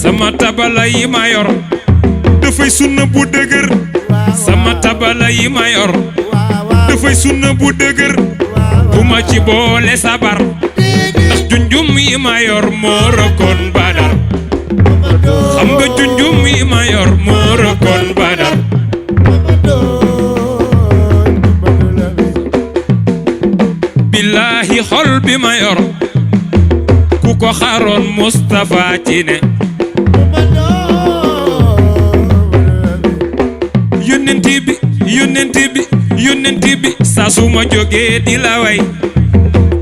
sama tabala yi ma yor dafay sunna bu dëgër sama tabala yi ma yor dafay sunna bu dëgër bu ma ci boole sabar ndax junjum yi ma yor moo rëkkoon Badar xam nga junjum yi ma yor moo rëkkoon Badar billaahi xol bi ma yor ku ko xaroon Mustafa ci ne yónnent bi saa su ma jógee di la way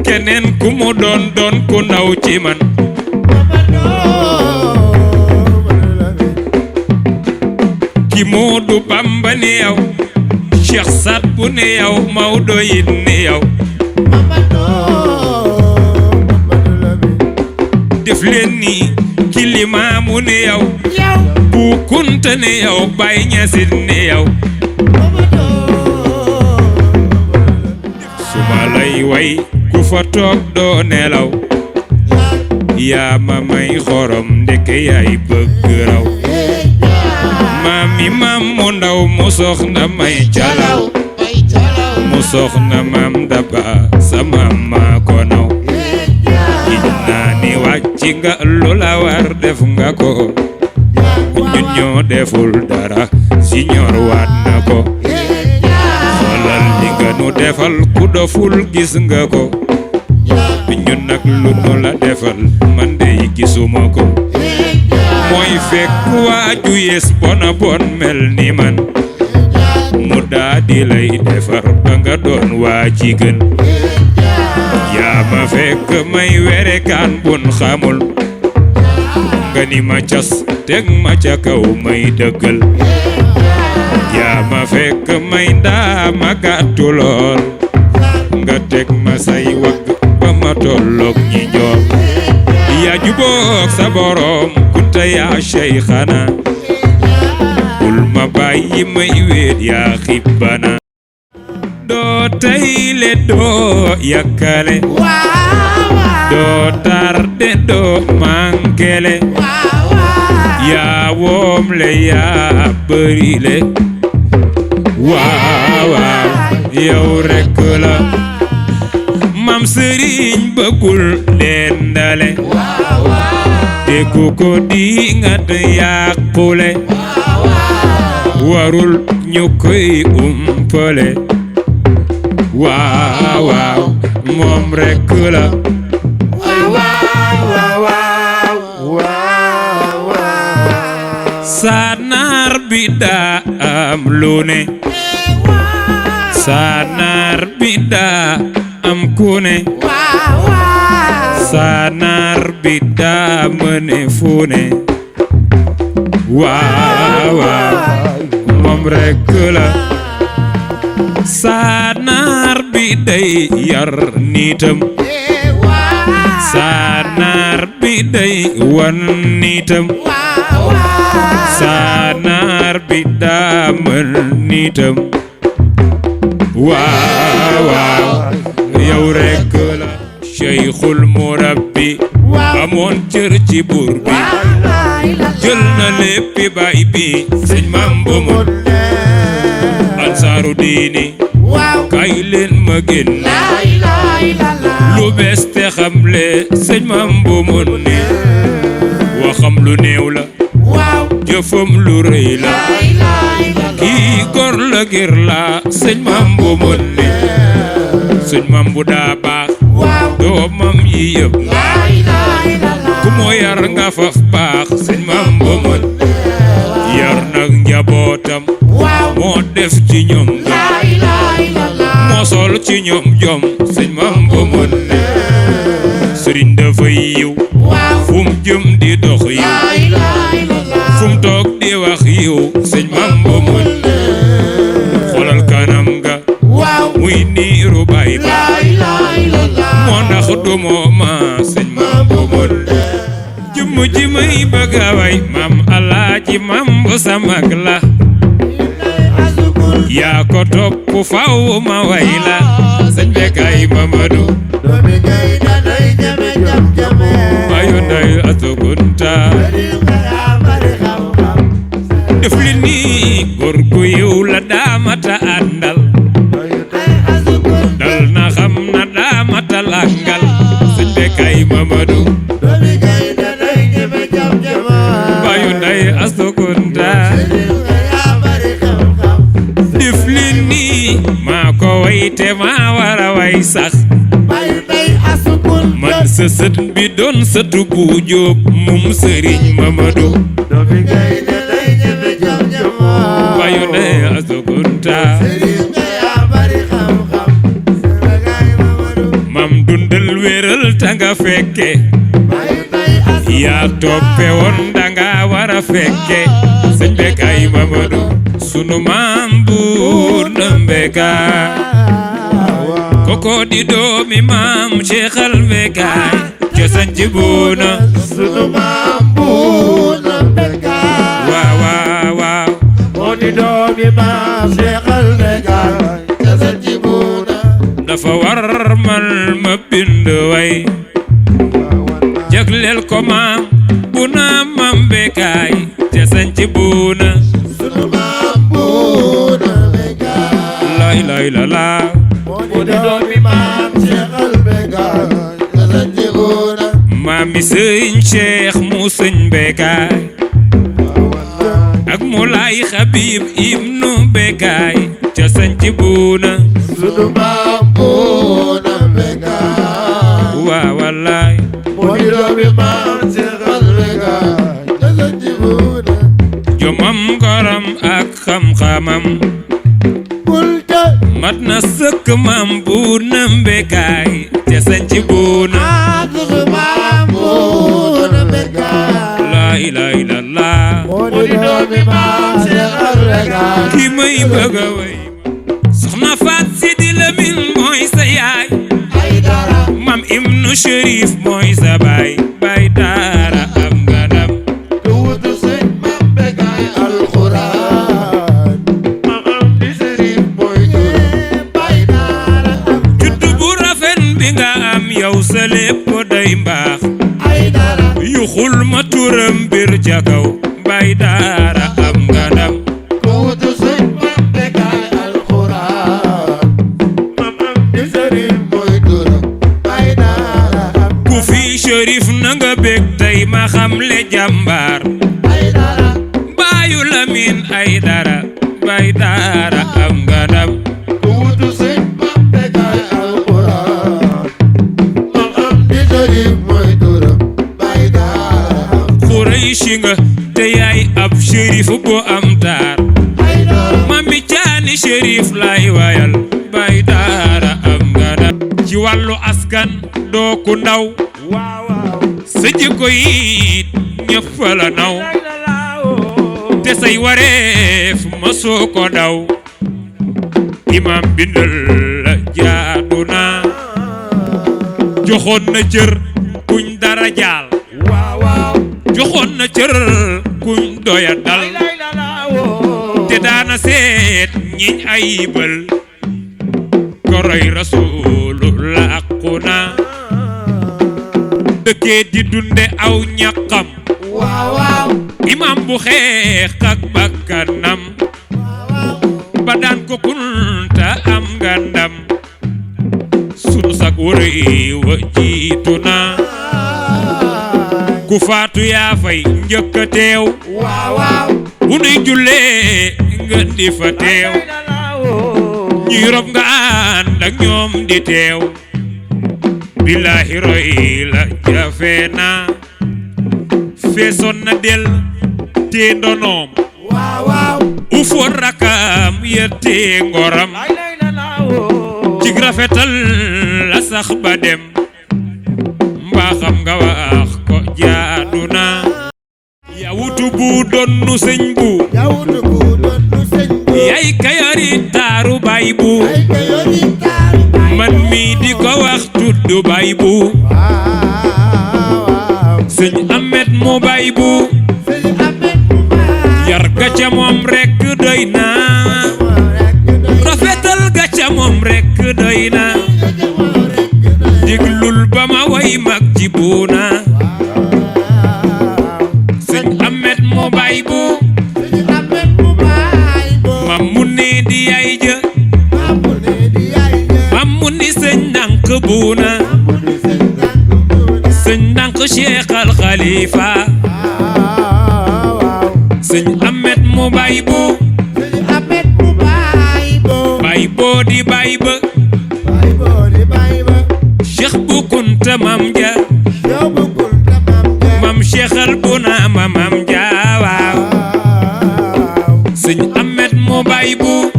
keneen ku mu doon ku ndaw ci man ki Moodu Bamba ne yow Cheikh Saad bu ne yow Maodo yi ne yow def leen nii ki Limaamu ne yow Bu Kunta ne yow Baay Ñasin ne yow suma lay way ku fa toog doo nelaw yaa ma may xorom ndeke yaay bëgg raw maami maam mu ndaw mu soxna may calaw mu soxna maam daba sa maam maa ko naw gis naa ni wàcc nga lu la war def nga ko ñun ñoo deful dara si ñor waat na ko xoolal li nga nu defal ku doful gis nga ko ñun nag lu nu la defal man dey gisuma ko mooy fekk waaju yees bona bon mel ni man mu daa di lay defar ba nga doon waa ci gën yaa ma fekk may werekaan bun xamul nga ni ma cas teg ma ca kaw may dëggal yaa ma fekk may ndaa ma gàttu lool nga teg ma say wagg ba ma tolloog ñi njool yaa jubook sa borom kunta yaa Cheikhana bul ma bàyyi may wéet yaa xibbana doo tayle doo yakkale doo tarde doo mànkele yaa woomle yaa bërile waaw yow rekk la Maam Sëriñ bëggul dendale te ku ko di ngat yàqule warul ñu koy umpale waaw moom rekk la sanar bi daa am lu ne sanar bi daa am ku ne sanar bi daa mëne fu ne waaw moom rekk la sanar bi day yar nitam sanar bi day wan nitam sanar bi daa mën nitam waaw yow rekk la Cheikhul Murabbi amoon cër ci buur bi jël na léppi baay bi sëñ Maam Bomut ansaaru diini kay leen ma génne lu bees te xamle sëñ Maam Bomut ni waxam lu néew la jëfam lu rëy la kii gor la gir la sëñ Maam Bomut ni sëñ Maam bu daa baax doomam yi yëpp ku mu yar nga faf baax sëñ Maam Bomut yar nag njabootam moo def ci ñoom moo sol ci ñoom jom sëñ Maam Bomut sëriñ dafay yiw fum jëm di dox yiw fum toog di wax yiw sëñ Maam Bomut xoolal kanam nga muy niiru baay ba moo ndax du mooma sëñ Maam Bomut jëmm ji may bëgg a way maam Alaaji Maam bu sa mag la yaa ko topp faw ma way la sëñ Bekay Mamadou bayu nday atugunta bayu nday asukunta diflini maa ko way te maa wara way sax man sa sët bi doon sëtu bu Jóob mum Sëriñ Mamadu bayu nday asukunta mam dundal wéral tanga fekke yaa toppe woon danga wara fekke sëñ Bekkaay Mamadu sunu maam buur na Bekkaay koko di doomi maam Seexal Bekkaay ca sanc buuna sunu maam buur na Bekkaay waaw waaw waaw koko di doomi maam Seexal Bekkaay ca sanc buuna dafa war man ma bind way jagleel ko maam bu na maam Bekkaay ca sanc buuna sunu maam buur na Bekkaay lay lay la la koko di doomi maam Seexal Bekkaay ca sanc buuna maami sëñ Cheikh mu sëñ Bekkaay ak Moulay Habib ibnu Bekkaay ca sanc buuna sunu maam buur na Bekkaay waa wallaay koko di doomi maam Seexal Bekkaay ca sanc buuna jomam ngoram ak xam-xamam bul te mat na sëkk maam bu na Bekkaay ca sanc buuna sunu maam buur na Bekkaay laa ilaaha illallaah koko di doomi maam Seexal Bekkaay ki may bëgg a way soxna Faat Sidi Lamin mooy sa yaay ay dara mam Ibnu Chérif mooy sa baay baay daara am nga ndam te wutu sëñ maam Bekkaay alxuraan maam di sëriñ mooy turam bay dara am juddu bu rafet bi nga am yow sa lépp day mbaax ay dara yu xul ma turam bir ca kaw baay daara am nga ndam te wutu sëñ maam Bekkaay alxuraan maam di sëriñ mooy turam bay dara am ku fi Chérif na nga bég tey ma xam le jàmbaar ay dara baayu Lamin ay dara baay daara am nga ndam te wutu sëñ maam Bekkaay alxuraan maam di sëriñ mooy turam bay dara am Xurayshi nga te yaay ab Chérif bu am taar ay dara mami caani Chérif lay wayal baay daara am nga ndam ci wàllu askan doo ku ndaw waaw waaw sa jikko yi ñëpp la naw te say wareef ma soo ko daw imam bindal la jaadu na joxoon na cër kuñ dara jaal waaw waaw joxoon na cër kuñ doya dal te daana seet ñiñ ayibal koroy rasuulu làqu na dëkkee di dunde aw ñaqam waaw waaw imam bu xeex ak bakkanam ba daan ko kunta am nga ndam sunu sak wërëy wa jiitu na ku faatu yaa fay njëkk a teew waaw waaw bu nuy jullee nga di fa teew ñuy rob nga ànd ak ñoom di teew billaahi roy la jafe na feesoon na del te ndonoom waaw waaw ufoon rakam yette ngoram cig rafetal la sax ba dem mbaa xam nga wax ko jaadu na yawutu bu donnu sëñ bu yawutu bu donnu sëñ bu yay kayari taaru bay bu ay ka yori taaru bay man mi di ko wax tuddu bay bu waaw sëñ Ahmed mu bay bu sëñ Ahmed mu baay yar ga ca moom rekk doy na rafetal ga ca moom rekk doy na diglul ba ma way mag ji buuna sëñ Ahmed mu bay bu sëñ Ahmed mu baay mam mu ne di yay jë mamu ne di yaay mam mu ni sëñ ndànk buuna mamu ne sëñ Ndànk Buuna sëñ ndànk Cheikh Al Khalifa sëñ Ahmed mu bay bu bay boo di bay ba Cheikh bu Kunta Mam Ja Mam Cheikh al Buna Mam Ja waaw sëñ Ahmed mu bay bu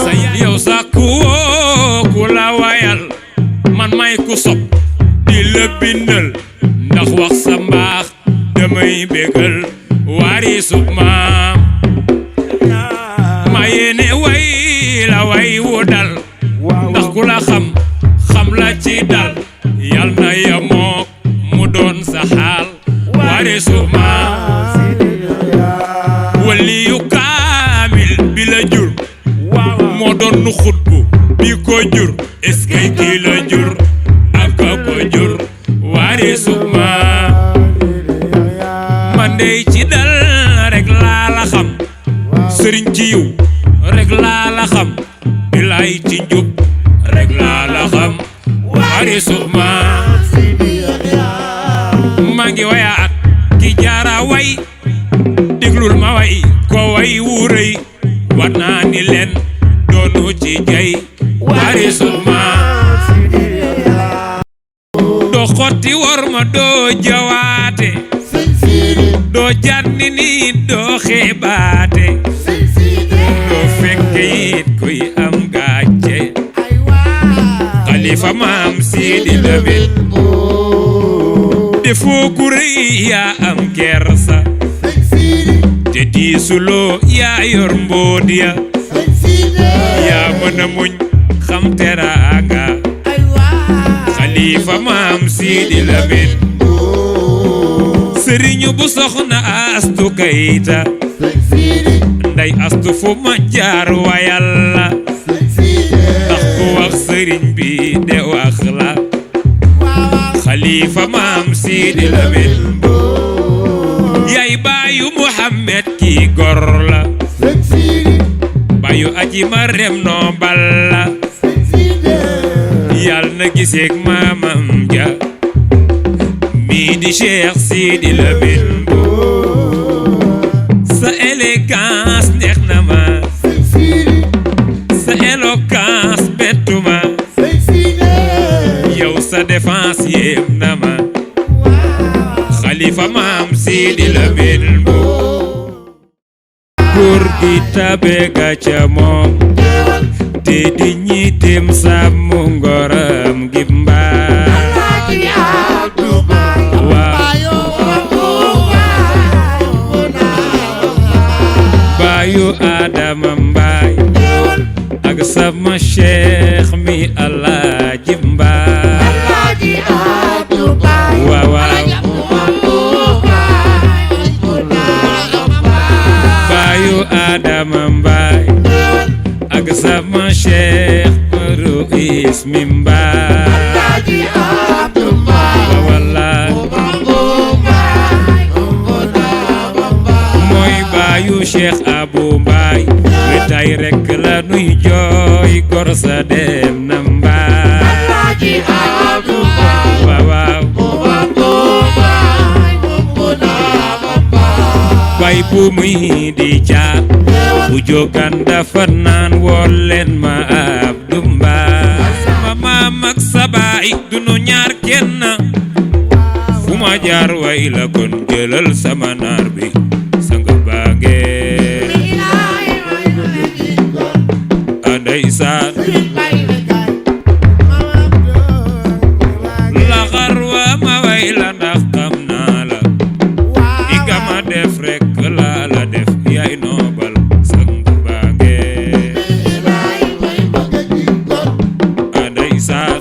sa yow sa ku woo ku la wayal man may ku sopp di la bindal ndax wax sa mbaax damay bégal warisu maam ma yéene way la way wu dal ndax ku la xam la ci dal yal na yamook mu doon sa xaal warisu maam waliyu kaamil bi la jur moo doon nu xutbu bi ko jur est-ce que kii la jur ak ko jur warisu maam man dey ci dal rek laa la xam sëriñ ci yiw rek laa la xam bilaay ci njub rek laa la xam warisu maam maa ngi wayaat ki jaara way déglul ma way ko way wu rëy war naa ni leen doonu ci jay warisu maam doo xotti war ma doo jawaate doo janni ni doo xeebaate doo fekke it kuy am gàcce Khalifa Maam Sidi Lamin defoo ku rëy yaa am kersa te diisuloo yaa yor mboot ya yaa mën a muñ xam teraanga Khalifa Maam Sidi Lamin sëriñu bu soxna Astu Kayta nday astu fu ma jaar wayal la ndax ku wax sëriñ bi de wax la Khalifa Maam Sidi Lamin yaay baayu Muhammad kii gor la baayu aji Marem noo bal la yal na giseek maamam ja mii di Cheikh Sidi Lamin sa élégance neex na ma sa éloquence bettu ma yow sa défense yéem na ma Khalifa Maam Sidi Lamin góor gi tabe ga ca moom te di ñiitim sàmm ngoram gi baayu Adama Mbaay ak sama cheikh mi Alaaji Mbaay waaw baayu Adama Mbaay ak sama cheikh Ruis mi Mbaay wallaay mooy baayu Cheikh Abou Mbaay wetaay rek la nuy jooy gor sa dem na Mbaay waaw bay bu muy di caat bu jógan dafa naan wool leen ma Abdou Mbaay sama maam ak sa baay dunu ñaar kenn fu ma jaar way la kon jëlal sama naar bi sanga baange ndeysaan la xarwa ma way la ndax xam naa la di nga ma def rek laa la def yaay noobal sanga baange ndeysaan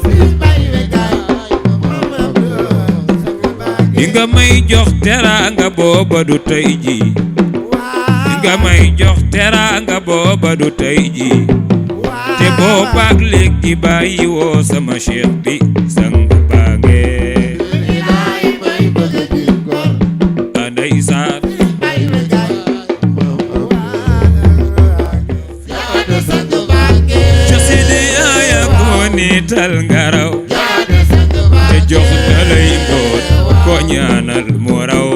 di nga may jox teraanga booba du tey ji di nga may jox teraanga booba du tey ji te boobaak léegi bàyyi woo sama cheikh bi sang baange ndeysaan ca sidi aya ko nital ngaraw te jox ñaanal mu raw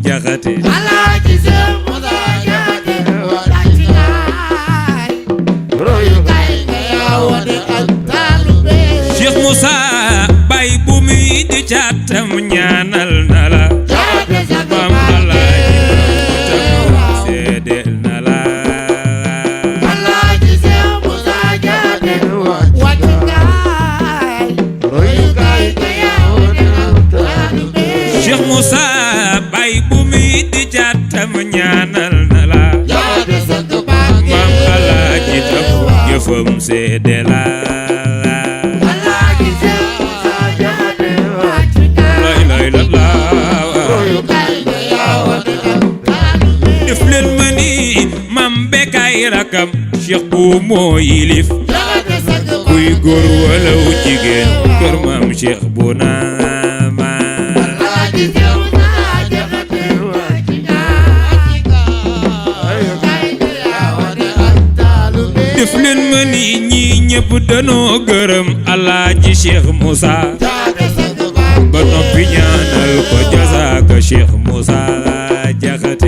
jaxate Alaaji Seex Musa Jaxate wàcc ngaay royukaay nga yaa wane ak taalube Cheikh Moussa bay bu muy di caatam ñaanal na la Jaxate sang maam Alaaji tam seedeel na la Alaaji Seex Musa Jaxate wàcc ngaay royukaay nga yaa wane ak taalube Cheikh Moussa bay bu muy di caatam ñaanal na la Jaxate sang Mbàkke maam Alaaji tam jëfam seede la Alaaji Seex Musa Jaxate wàcc ngaay lay la la royukaay nga yaa wane ak taalube def leen ma ni mam Bekay rakam Cheikh bu moo yilif Jaxate sang kuy góor walaw jigéen kër maam Cheikh bu naama Alaaji Seex Musa Jaxate wàcc ngaay royukaay nga yaa wane ak taalube def leen ma ni ñi ñëpp danoo gërëm Alaaji Cheikh Moussa Jaxate sang Mbàkke ba noppi ñaanal ko jazaaka Cheikh Moussa Jaxate